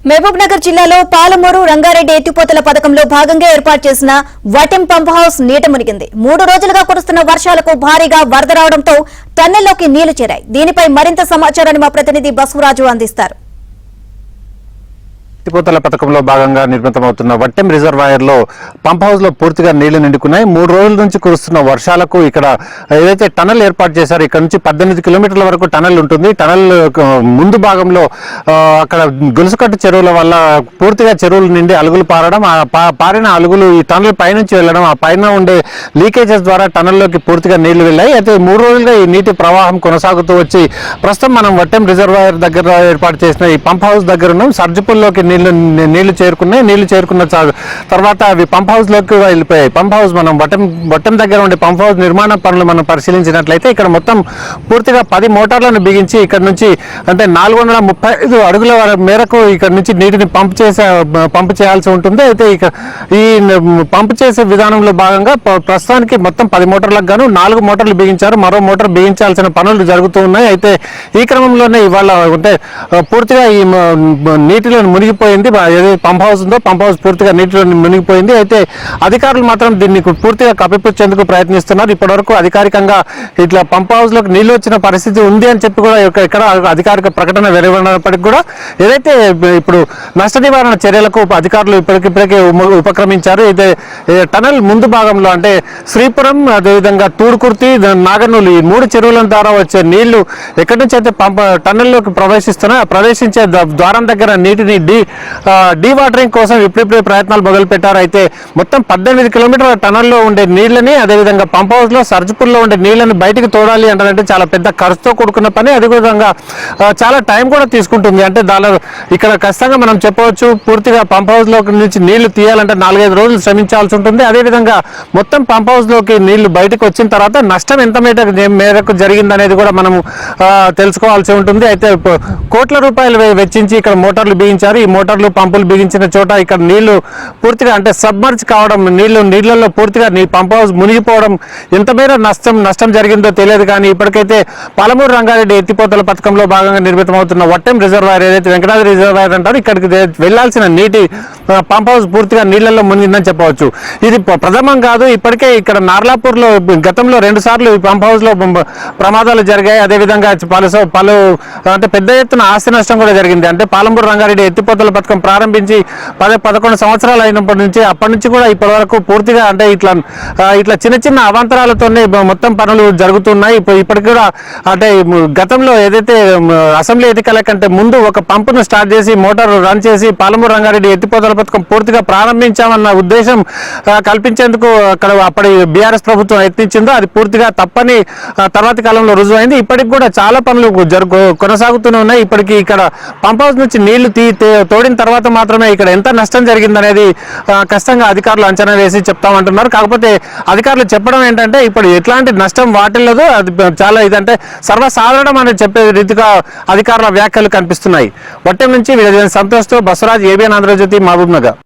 మహబూబ్ నగర్ జిల్లాలో పాలమూరు రంగారెడ్డి ఎత్తిపోతల పథకంలో భాగంగా ఏర్పాటు చేసిన వటెం పంప్ హౌస్ నీట మునిగింది. 3 రోజులుగా కురుస్తున్న వర్షాలకు భారీగా వరద రావడంతో టన్నెల్లోకి నీళ్లు చేరాయి. దీనిపై మరింత సమాచారాన్ని మా ప్రతినిధి బసవరాజు అందిస్తారు. ఎత్తిపోతల పథకంలో భాగంగా నిర్మితమవుతున్న వట్టెం రిజర్వాయర్ లో పంప్ హౌస్ లో పూర్తిగా నీళ్లు నిండుకున్నాయి. 3 రోజుల నుంచి కురుస్తున్న వర్షాలకు ఇక్కడ ఏదైతే టనల్ ఏర్పాటు చేశారో ఇక్కడ నుంచి 18 కిలోమీటర్ల వరకు టనల్ ఉంటుంది. టనల్ ముందు భాగంలో అక్కడ గొలుసుకట్టు చెరువుల వల్ల పూర్తిగా చెరువులు నిండి అలుగులు పారడం, పారిన అలుగులు ఈ టనల్ పైనుంచి వెళ్లడం, ఆ పైన ఉండే లీకేజెస్ ద్వారా టనల్లోకి పూర్తిగా నీళ్లు వెళ్ళాయి. అయితే 3 రోజులుగా ఈ నీటి ప్రవాహం కొనసాగుతూ వచ్చి ప్రస్తుతం మనం వట్టెం రిజర్వాయర్ దగ్గర ఏర్పాటు చేసిన ఈ పంప్ హౌస్ దగ్గర ఉన్నాం. సర్జిపుల్లోకి నీళ్లు చేరుకున్నాయి. నీళ్లు చేరుకున్న తర్వాత అవి పంప్ హౌస్ లోకి వెళ్ళిపోయాయి. పంప్ హౌస్ మనం బొట్టం దగ్గర ఉండే పంప్ హౌస్ నిర్మాణ పనులు మనం పరిశీలించినట్లయితే ఇక్కడ మొత్తం పూర్తిగా 10 మోటార్లను బిగించి ఇక్కడ నుంచి అంటే 435 అడుగుల మేరకు ఇక్కడ నుంచి నీటిని పంప్ చేయాల్సి ఉంటుంది. అయితే ఇక ఈ పంప్ చేసే విధానంలో భాగంగా ప్రస్తుతానికి మొత్తం 10 మోటార్లకు గాను 4 మోటార్లు బిగించారు. మరో మోటార్ బిగించాల్సిన పనులు జరుగుతూ ఉన్నాయి. అయితే ఈ క్రమంలోనే ఇవాళ అంటే పూర్తిగా ఈ నీటిలో మునిగిపోయింది. ఏదైతే పంప్ హౌస్ ఉందో పంప్ హౌస్ పూర్తిగా నీటిలో మునిగిపోయింది. అయితే అధికారులు మాత్రం దీన్ని పూర్తిగా కప్పిపుచ్చేందుకు ప్రయత్నిస్తున్నారు. ఇప్పటివరకు అధికారికంగా ఇట్లా పంప్ హౌస్ లోకి నీళ్లు వచ్చిన పరిస్థితి ఉంది అని చెప్పి కూడా ఎక్కడ అధికారిక ప్రకటన వెలువడినప్పటికీ కూడా ఏదైతే ఇప్పుడు నష్ట నివారణ చర్యలకు అధికారులు ఇప్పటికే ఉపక్రమించారు. అయితే టనల్ ముందు భాగంలో అంటే శ్రీపురం, అదేవిధంగా తూడుకుర్తి, నాగనూలు ఈ 3 చెరువుల ద్వారా వచ్చే నీళ్లు ఎక్కడి నుంచి అయితే టనల్లోకి ప్రవేశించే ద్వారం దగ్గర నీటిని డీవాటరింగ్ కోసం ఇప్పుడిప్పుడే ప్రయత్నాలు మొదలుపెట్టారు. అయితే మొత్తం 18 కిలోమీటర్ల టనల్లో ఉండే నీళ్లని, అదేవిధంగా పంప్ హౌస్ లో సర్జిపుల్లో ఉండే నీళ్లను బయటికి తోడాలి అంటే చాలా పెద్ద ఖర్చుతో కూడుకున్న పని. అదేవిధంగా చాలా టైం కూడా తీసుకుంటుంది. అంటే ఇక్కడ ఖచ్చితంగా మనం చెప్పవచ్చు పూర్తిగా పంప్ హౌస్ లో నుంచి నీళ్లు తీయాలంటే 4-5 రోజులు శ్రమించాల్సి ఉంటుంది. అదేవిధంగా మొత్తం పంప్ హౌస్ లోకి నీళ్లు బయటకు వచ్చిన తర్వాత నష్టం ఎంత మేరకు జరిగిందనేది కూడా మనం తెలుసుకోవాల్సి ఉంటుంది. అయితే కోట్ల రూపాయలు వెచ్చించి ఇక్కడ మోటార్లు బిగించారు. ఈ మోటార్లు పంపులు బిగించిన చోట ఇక్కడ నీళ్లు పూర్తిగా అంటే సబ్మర్జ్ కావడం, నీళ్లలో పూర్తిగా పంప్ హౌస్ మునిగిపోవడం ఎంత మేర నష్టం జరిగిందో తెలియదు. కానీ ఇప్పటికైతే పాలమూరు రంగారెడ్డి ఎత్తిపోతల పథకంలో భాగంగా నిర్మితమవుతున్న వట్టెం రిజర్వాయర్ ఏదైతే వెంకటాద్రి రిజర్వాయర్ అంటారో ఇక్కడికి వెళ్లాల్సిన నీటి పంప్ హౌస్ పూర్తిగా నీళ్లలో మునిగిందని చెప్పవచ్చు. ఇది ప్రథమం కాదు. ఇప్పటికే ఇక్కడ నార్లాపూర్లో గతంలో 2 సార్లు ఈ పంప్ హౌస్ లో ప్రమాదాలు జరిగాయి. అదేవిధంగా పలు అంటే పెద్ద ఎత్తున ఆస్తి నష్టం కూడా జరిగింది. అంటే పాలమూరు రంగారెడ్డి ఎత్తిపోతల పథకం ప్రారంభించి 10-11 సంవత్సరాలు అయినప్పటి నుంచి అప్పటి నుంచి కూడా ఇప్పటి వరకు పూర్తిగా అంటే ఇట్లా చిన్న అవాంతరాలతోనే మొత్తం పనులు జరుగుతున్నాయి. ఇప్పటికి కూడా అంటే గతంలో ఏదైతే అసెంబ్లీ ఎన్నికల కంటే ముందు ఒక పంపును స్టార్ట్ చేసి మోటార్ రన్ చేసి పాలమూరు రంగారెడ్డి ఎత్తిపోతల పథకం పూర్తిగా ప్రారంభించామన్న ఉద్దేశం కల్పించేందుకు అక్కడ అప్పటి బీఆర్ఎస్ ప్రభుత్వం యత్నించిందో అది పూర్తిగా తప్పని తర్వాతి కాలంలో రుజువైంది. ఇప్పటికి కూడా చాలా పనులు కొనసాగుతూనే ఉన్నాయి. ఇప్పటికీ ఇక్కడ పంప్ హౌస్ నుంచి నీళ్లు తోడిన తర్వాత మాత్రమే ఇక్కడ ఎంత నష్టం జరిగిందనేది ఖచ్చితంగా అధికారులు అంచనా వేసి చెప్తామంటున్నారు. కాకపోతే అధికారులు చెప్పడం ఏంటంటే ఇప్పుడు ఎట్లాంటి నష్టం వాటిల్లదు, అది చాలా ఇదంటే సర్వసాధారణం అని చెప్పే రీతిగా అధికారుల వ్యాఖ్యలు కనిపిస్తున్నాయి. వట్టెం నుంచి సంతోష్తో బసవరాజ్, ఏబిఎన్ ఆంధ్రజ్యోతి, మహబూబ్ నగర్.